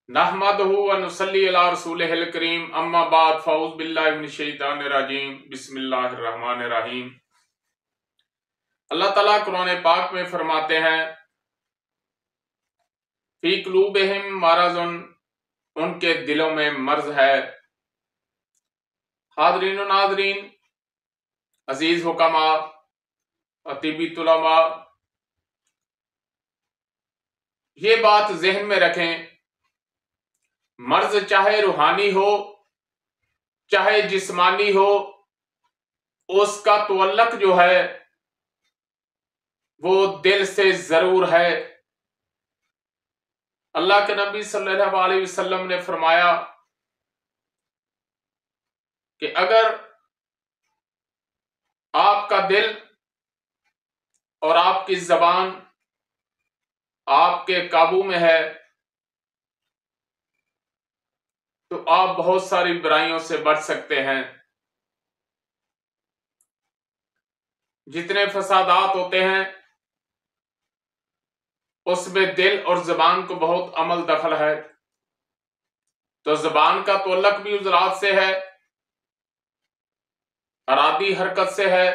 नहमदहु व नुसल्ली अला रसूलिहिल करीम अम्मा बाद फ़ऊज़ बिल्लाहि मिनश शैतानिर रजीम बिस्मिल्लाहिर रहमानिर रहीम। अल्लाह ताला कुरान पाक में फरमाते हैं फी कुलूबिहिम मरज़ुन, उनके दिलों में मर्ज है। हाज़रीन व नाज़रीन, अजीज हुक्मा, अतीबी तुलमा, ये बात जहन में रखें, मर्ज चाहे रूहानी हो चाहे जिस्मानी हो, उसका तवल्लुक जो है वो दिल से जरूर है। अल्लाह के नबी सल्लल्लाहु अलैहि वसल्लम ने फरमाया कि अगर आपका दिल और आपकी जबान आपके काबू में है तो आप बहुत सारी बुराइयों से बच सकते हैं। जितने फसादात होते हैं उसमें दिल और जबान को बहुत अमल दखल है। तो जबान का तवल्लुक भी उस रात से है, अरादी हरकत से है।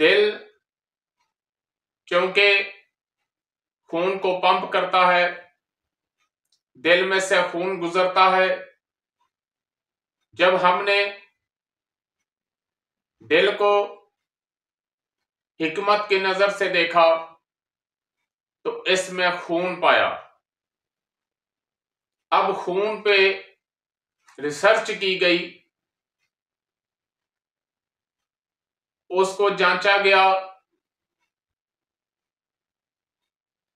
दिल क्योंकि खून को पंप करता है, दिल में से खून गुजरता है। जब हमने दिल को हिकमत की नजर से देखा तो इसमें खून पाया। अब खून पे रिसर्च की गई, उसको जांचा गया,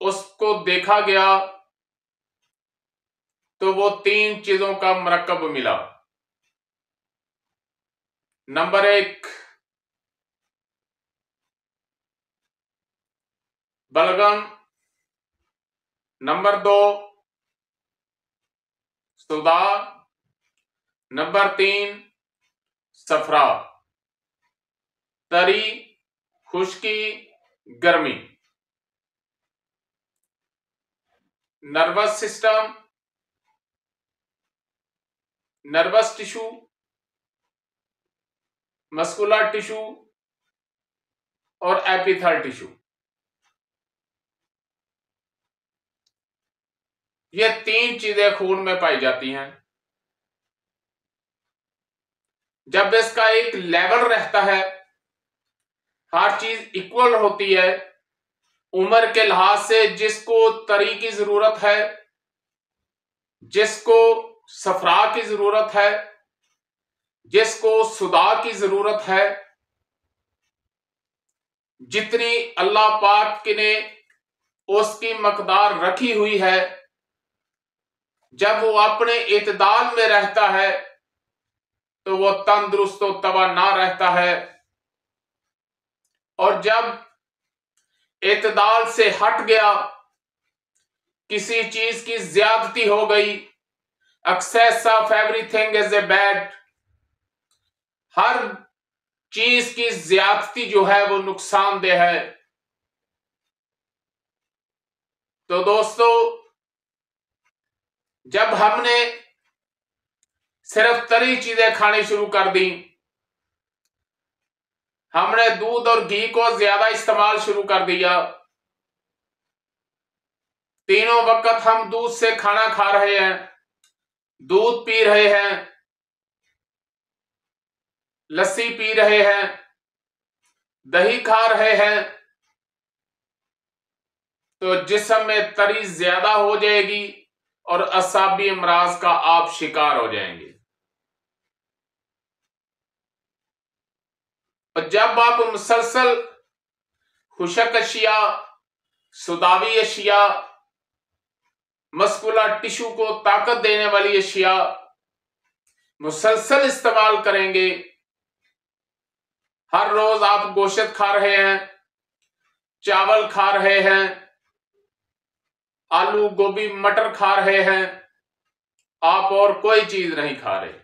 उसको देखा गया तो वो 3 चीजों का मरकब मिला। नंबर 1 बलगम, नंबर 2 सुदा, नंबर 3 सफरा, तरी, खुश्की, गर्मी। Nervous system, nervous tissue, muscular tissue और एपिथल टिश्यू, ये 3 चीजें खून में पाई जाती हैं। जब इसका एक लेवल रहता है, हर चीज इक्वल होती है, उम्र के लिहाज से जिसको तरी की जरूरत है, जिसको सफरा की जरूरत है, जिसको सुदा की जरूरत है, जितनी अल्लाह पाक ने उसकी मकदार रखी हुई है, जब वो अपने इत्दाल में रहता है तो वो तंदुरुस्त और तवाना रहता है। और जब इत्दाल से हट गया, किसी चीज की ज्यादती हो गई, excess of everything is a bad, हर चीज की ज्यादती जो है वो नुकसानदेह है। तो दोस्तों, जब हमने सिर्फ तरी चीजें खानी शुरू कर दी, हमने दूध और घी को ज्यादा इस्तेमाल शुरू कर दिया, तीनों वक्त हम दूध से खाना खा रहे हैं, दूध पी रहे हैं, लस्सी पी रहे हैं, दही खा रहे हैं, तो जिस्म में तरी ज्यादा हो जाएगी और असाबी अमराज का आप शिकार हो जाएंगे। और जब आप मुसलसल खुशक अशिया, सुदावी अशिया, मस्कुलर टिश्यू को ताकत देने वाली अशिया मुसलसल इस्तेमाल करेंगे, हर रोज आप गोश्त खा रहे हैं, चावल खा रहे हैं, आलू गोभी मटर खा रहे हैं, आप और कोई चीज नहीं खा रहे,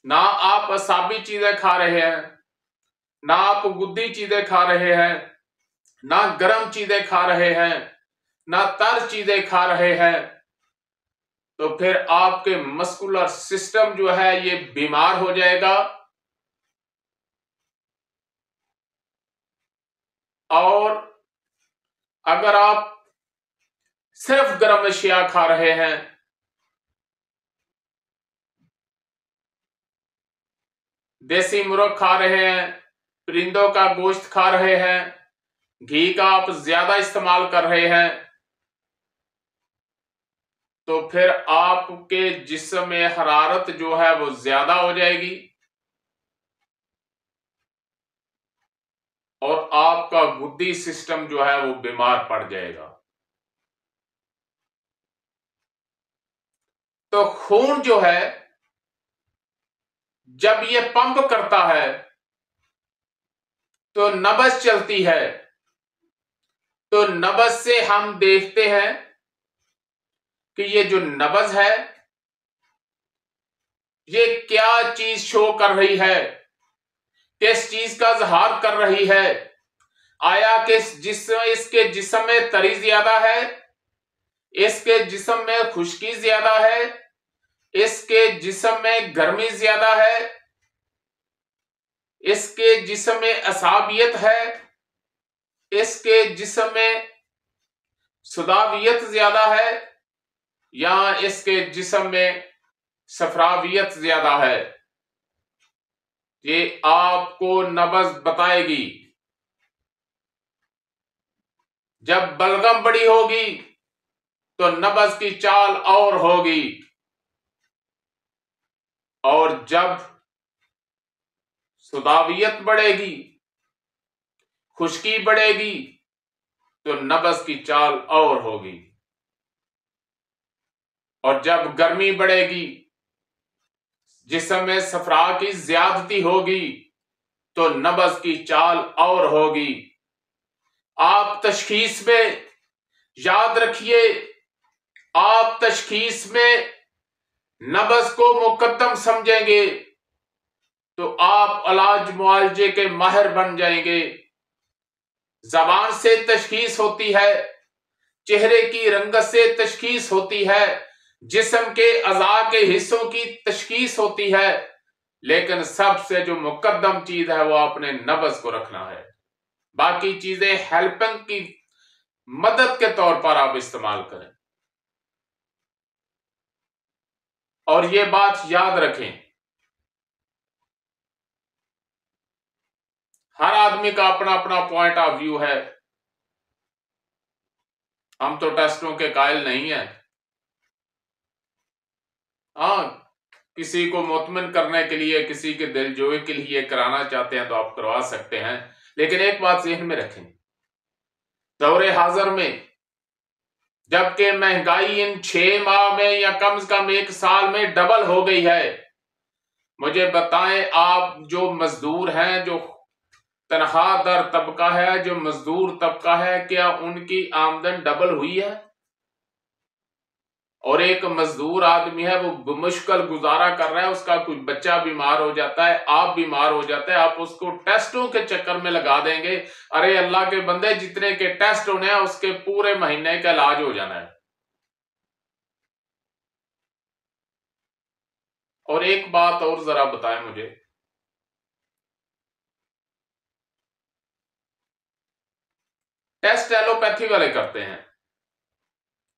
ना आप असाबी चीजें खा रहे हैं, ना आप गुद्दी चीजें खा रहे हैं, ना गर्म चीजें खा रहे हैं, ना तर चीजें खा रहे हैं, तो फिर आपके मस्कुलर सिस्टम जो है ये बीमार हो जाएगा। और अगर आप सिर्फ गर्म अशिया खा रहे हैं, देसी मुर्ग खा रहे हैं, परिंदों का गोश्त खा रहे हैं, घी का आप ज्यादा इस्तेमाल कर रहे हैं, तो फिर आपके जिस्म में हरारत जो है वो ज्यादा हो जाएगी और आपका गुद्दी सिस्टम जो है वो बीमार पड़ जाएगा। तो खून जो है जब ये पंप करता है तो नब्ज चलती है, तो नब्ज से हम देखते हैं कि ये जो नब्ज है ये क्या चीज शो कर रही है, किस चीज का इजहार कर रही है। आया किस जिसम इसके जिस्म में तरी ज्यादा है, इसके जिस्म में खुश्की ज्यादा है, इसके जिस्म में गर्मी ज्यादा है, इसके जिस्म में असाबियत है, इसके जिस्म में सुदावियत ज्यादा है, या इसके जिस्म में सफरावियत ज्यादा है। ये आपको नब्ज बताएगी। जब बलगम बड़ी होगी तो नब्ज की चाल और होगी, और जब सुदावियत बढ़ेगी, खुश्की बढ़ेगी, तो नब्ज की चाल और होगी, और जब गर्मी बढ़ेगी, जिस्म में सफरा की ज्यादती होगी, तो नब्ज की चाल और होगी। आप तशखीस में याद रखिए, आप तशखीस में नब्ज को मुकद्दम समझेंगे तो आप इलाज मुआलजे के माहिर बन जाएंगे। जबान से तशखीस होती है, चेहरे की रंगत से तशखीस होती है, जिस्म के अज़ा के हिस्सों की तशखीस होती है, लेकिन सबसे जो मुकद्दम चीज है वो आपने नब्ज को रखना है। बाकी चीजें हेल्पिंग की मदद के तौर पर आप इस्तेमाल करें। और ये बात याद रखें, हर आदमी का अपना अपना पॉइंट ऑफ व्यू है। हम तो टेस्टों के कायल नहीं है। हाँ, किसी को मुतमिन करने के लिए, किसी के दिलजोई के लिए कराना चाहते हैं तो आप करवा सकते हैं, लेकिन एक बात ज़हन में रखें, दौरे हाजिर में जबकि महंगाई इन 6 माह में या कम से कम 1 साल में डबल हो गई है, मुझे बताएं आप जो मजदूर हैं, जो तनख्वाह दर तबका है, जो मजदूर तबका है, क्या उनकी आमदन डबल हुई है? और एक मजदूर आदमी है वो मुश्किल गुजारा कर रहा है, उसका कुछ बच्चा बीमार हो जाता है, आप बीमार हो जाते हैं, आप उसको टेस्टों के चक्कर में लगा देंगे। अरे अल्लाह के बंदे, जितने के टेस्ट होने हैं उसके पूरे महीने का इलाज हो जाना है। और एक बात और जरा बताएं मुझे, टेस्ट एलोपैथी वाले करते हैं।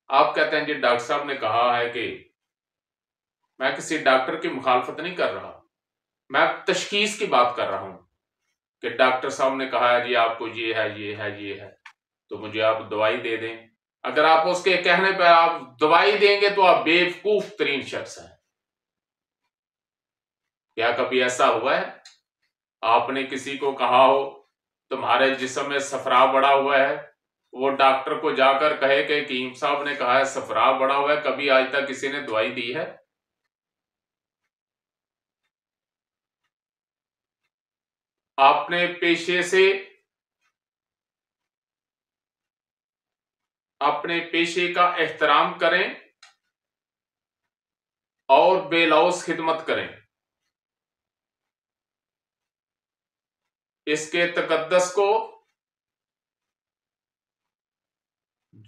आप कहते हैं जी डॉक्टर साहब ने कहा है कि, मैं किसी डॉक्टर की मुखालफत नहीं कर रहा, मैं तशखीस की बात कर रहा हूं कि डॉक्टर साहब ने कहा है जी आपको ये है, ये है, ये है, तो मुझे आप दवाई दे दें। अगर आप उसके कहने पर आप दवाई देंगे तो आप बेवकूफ तरीन शख्स हैं। क्या कभी ऐसा हुआ है आपने किसी को कहा हो तुम्हारे जिस्म में सफरा बड़ा हुआ है, वो डॉक्टर को जाकर कहे कि हकीम साहब ने कहा है सफरा बड़ा हुआ है? कभी आज तक किसी ने दवाई दी है? आपने पेशे से, अपने पेशे का एहतराम करें और बेलौस खिदमत करें। इसके तकद्दस को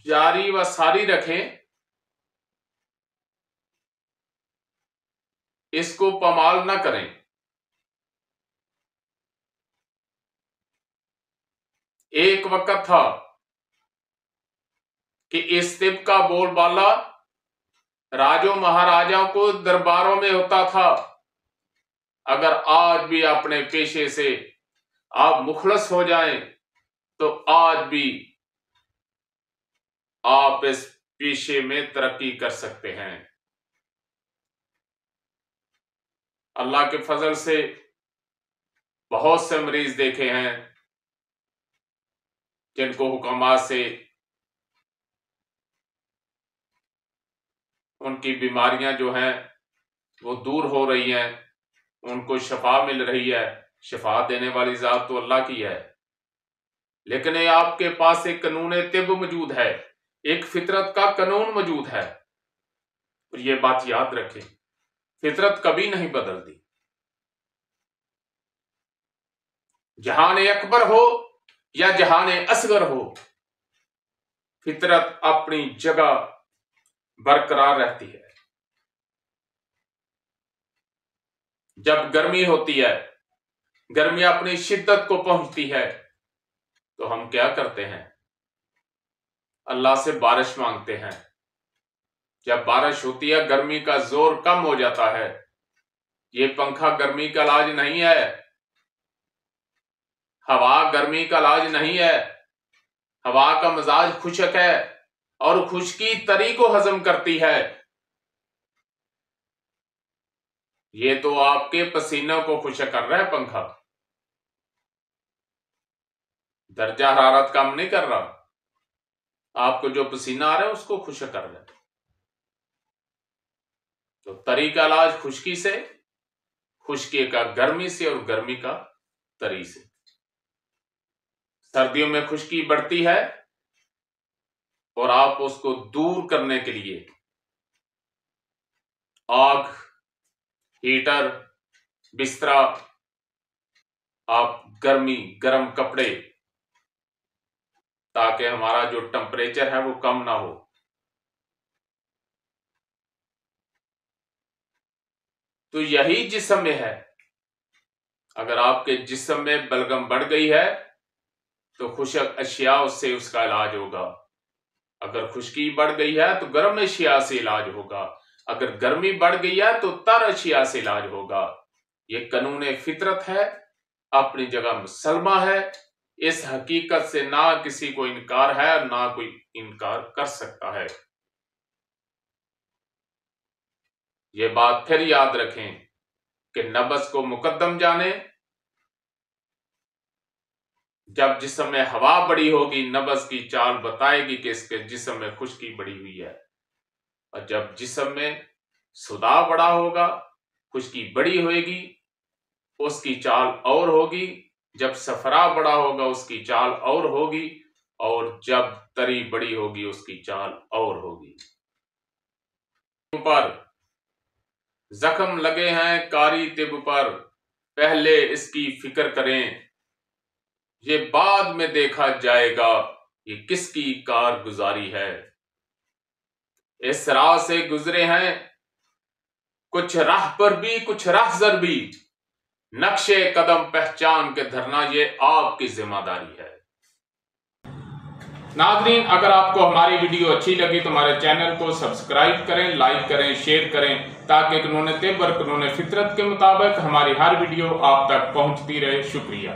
जारी व सारी रखें, इसको पमाल न करें। एक वक्त था कि इस तिब का बोलबाला राजों महाराजाओं को दरबारों में होता था। अगर आज भी अपने पेशे से आप मुखलस हो जाएं तो आज भी आप इस पेशे में तरक्की कर सकते हैं। अल्लाह के फजल से बहुत से मरीज देखे हैं जिनको हुक्मात से उनकी बीमारियां जो हैं वो दूर हो रही हैं, उनको शफा मिल रही है। शफा देने वाली जात तो अल्लाह की है, लेकिन ये आपके पास एक कानून तिब मौजूद है, एक फितरत का कानून मौजूद है। और ये बात याद रखें, फितरत कभी नहीं बदलती। जहान अकबर हो या जहान असगर हो, फितरत अपनी जगह बरकरार रहती है। जब गर्मी होती है, गर्मी अपनी शिद्दत को पहुंचती है, तो हम क्या करते हैं? अल्लाह से बारिश मांगते हैं। जब बारिश होती है, गर्मी का जोर कम हो जाता है। ये पंखा गर्मी का इलाज नहीं है, हवा गर्मी का इलाज नहीं है। हवा का मिजाज खुशक है और खुश्की तरी को हजम करती है। ये तो आपके पसीने को खुशक कर रहा है पंखा, दर्जा हरारत कम नहीं कर रहा। आपको जो पसीना आ रहा है उसको खुशक कर रहा है। तो तरी का इलाज खुश्की से, खुश्की का गर्मी से और गर्मी का तरी से। सर्दियों में खुश्की बढ़ती है और आप उसको दूर करने के लिए आग, हीटर, बिस्तरा, आप गर्म कपड़े, ताकि हमारा जो टेम्परेचर है वो कम ना हो। तो यही जिस्म में है। अगर आपके जिस्म में बलगम बढ़ गई है तो खुशक अशिया उससे उसका इलाज होगा। अगर खुश्की बढ़ गई है तो गर्म अशिया से इलाज होगा। अगर गर्मी बढ़ गई है तो तर अशिया से इलाज होगा। ये कानून फितरत है, अपनी जगह मुसलमा है। इस हकीकत से ना किसी को इनकार है और ना कोई इनकार कर सकता है। ये बात फिर याद रखें कि नब्ज को मुकद्दम जाने। जब जिस्म में हवा बड़ी होगी, नब्ज की चाल बताएगी कि इसके जिस्म में खुश्की बड़ी हुई है। और जब जिस्म में सुदा बड़ा होगा, खुश्की बड़ी होगी, उसकी चाल और होगी। जब सफरा बड़ा होगा उसकी चाल और होगी, और जब तरी बड़ी होगी उसकी चाल और होगी। पर जख्म लगे हैं कारी तिब पर, पहले इसकी फिक्र करें, ये बाद में देखा जाएगा ये किसकी कारगुजारी है। इस राह से गुजरे हैं कुछ राह पर भी, कुछ राहज़र भी, नक्शे कदम पहचान के धरना ये आपकी जिम्मेदारी है। नाज़रीन, अगर आपको हमारी वीडियो अच्छी लगी तो हमारे चैनल को सब्सक्राइब करें, लाइक करें, शेयर करें, ताकि कानून तिब और कानून फितरत के मुताबिक हमारी हर वीडियो आप तक पहुंचती रहे। शुक्रिया।